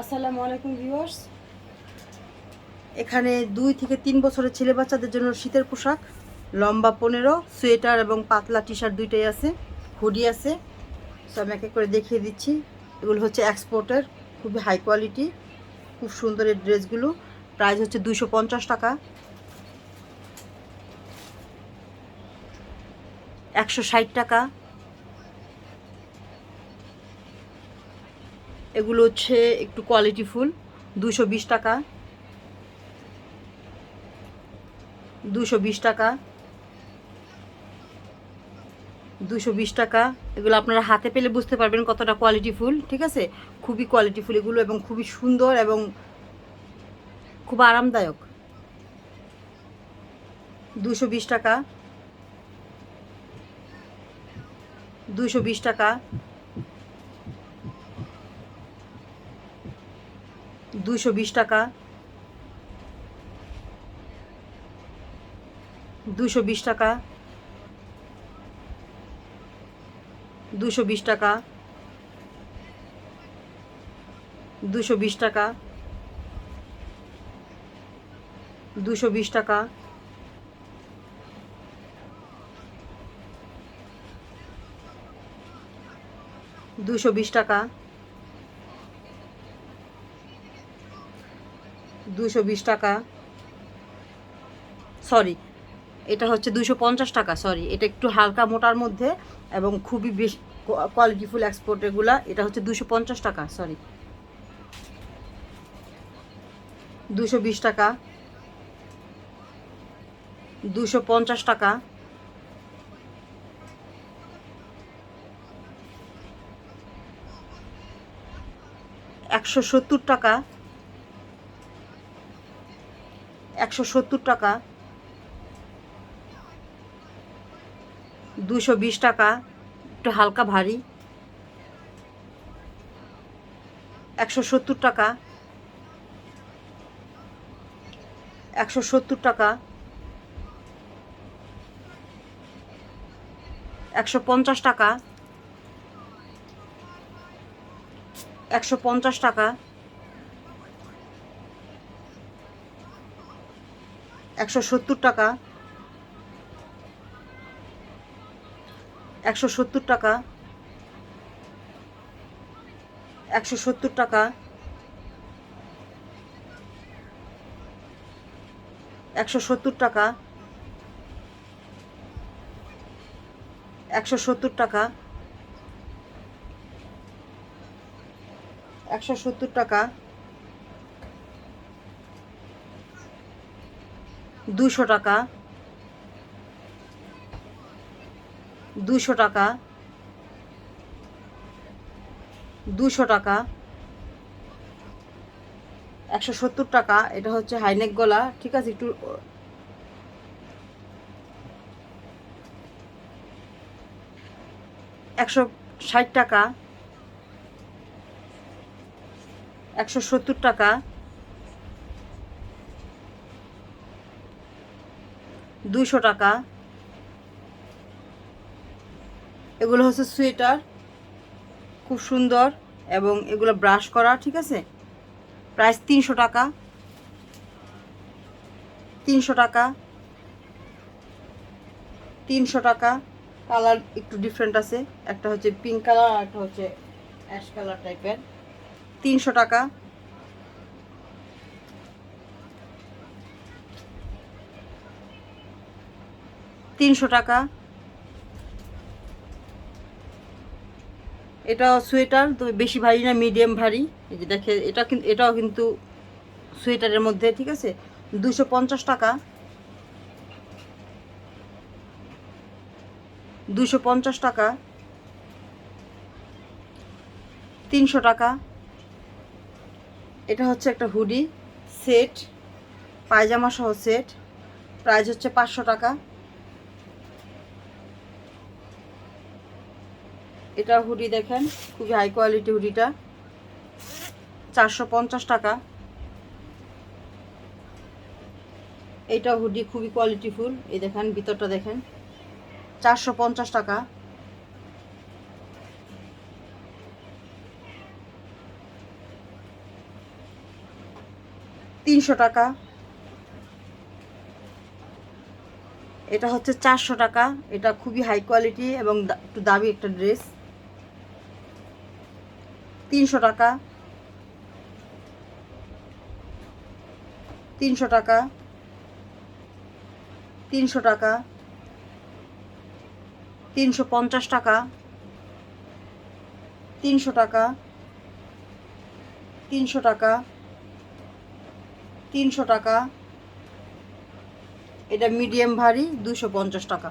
আসসালামু আলাইকুম ভিউয়ার্স। এখানে 2 থেকে 3 বছরের ছেলে বাচ্চাদের জন্য শীতের পোশাক, লম্বা 15, সোয়েটার এবং পাতলা টি শার্ট দুইটাই আছে, হুডি আছে। সো আমি এক এক করে দেখিয়ে দিচ্ছি। এগুলো হচ্ছে এক্সপোর্টের, খুবই হাই কোয়ালিটি, খুব সুন্দর এই ড্রেসগুলো। প্রাইস হচ্ছে 250 টাকা, 160 টাকা। এগুলো হচ্ছে একটু কোয়ালিটিফুল, 220 টাকা, 220 টাকা, 220 টাকা। এগুলো আপনারা হাতে পেলে বুঝতে পারবেন কতটা কোয়ালিটিফুল, ঠিক আছে? খুবই কোয়ালিটিফুল এগুলো এবং খুবই সুন্দর এবং খুব আরামদায়ক। 220 টাকা, 220 টাকা, 220 টাকা, 220 টাকা, 220 টাকা, 220 টাকা, 220 টাকা, 220 টাকা, 220 টাকা, সরি এটা হচ্ছে 250 টাকা, সরি এটা একটু হালকা মোটার মধ্যে এবং খুবই বেশি কোয়ালিটিফুল এক্সপোর্ট এগুলা। এটা হচ্ছে 250 টাকা, সরি 220 টাকা, 250 টাকা, 170 টাকা, 170 টাকা, 220 টাকা, একটু হালকা ভারী, 170 টাকা, 170 টাকা, 150 টাকা, 150 টাকা, 170 টাকা, 170 টাকা, 170 টাকা, 170 টাকা, 170 টাকা, 170 টাকা, 200 টাকা, 200 টাকা, 200 টাকা, 170 টাকা। এটা হচ্ছে হাইনেক গলা, ঠিক আছে? একটু 160 টাকা, 170 টাকা, 200 টাকা। এগুলো হচ্ছে সোয়েটার, খুব সুন্দর এবং এগুলো ব্রাশ করা, ঠিক আছে? প্রাইস 300 টাকা, 300 টাকা, 300 টাকা। কালার একটু ডিফারেন্ট আছে, একটা হচ্ছে পিঙ্ক কালার আর একটা হচ্ছে অ্যাশ কালার টাইপের। 300 টাকা, 300 টাকা। এটা সোয়েটার, তবে বেশি ভারী না, মিডিয়াম ভারী। এই যে দেখে, এটাও কিন্তু সোয়েটারের মধ্যে, ঠিক আছে? 250 টাকা, 250 টাকা, 300 টাকা। এটা হচ্ছে একটা হুডি সেট, পায়জামা সহ সেট, প্রাইস হচ্ছে 500 টাকা। এটা হুডি দেখেন, খুবই হাই কোয়ালিটি হুডিটা, 450 টাকা। এইটা হুডি খুবই কোয়ালিটিফুল, এই দেখেন ভিতরটা দেখেন, 450 টাকা। 300 টাকা। এটা হচ্ছে 400 টাকা। এটা খুবই হাই কোয়ালিটি এবং একটু দামি একটা ড্রেস। 300 টাকা। 300 টাকা। 300 টাকা। 350 টাকা। 300 টাকা। 300 টাকা। 300 টাকা। এটা মিডিয়াম ভারী 250 টাকা।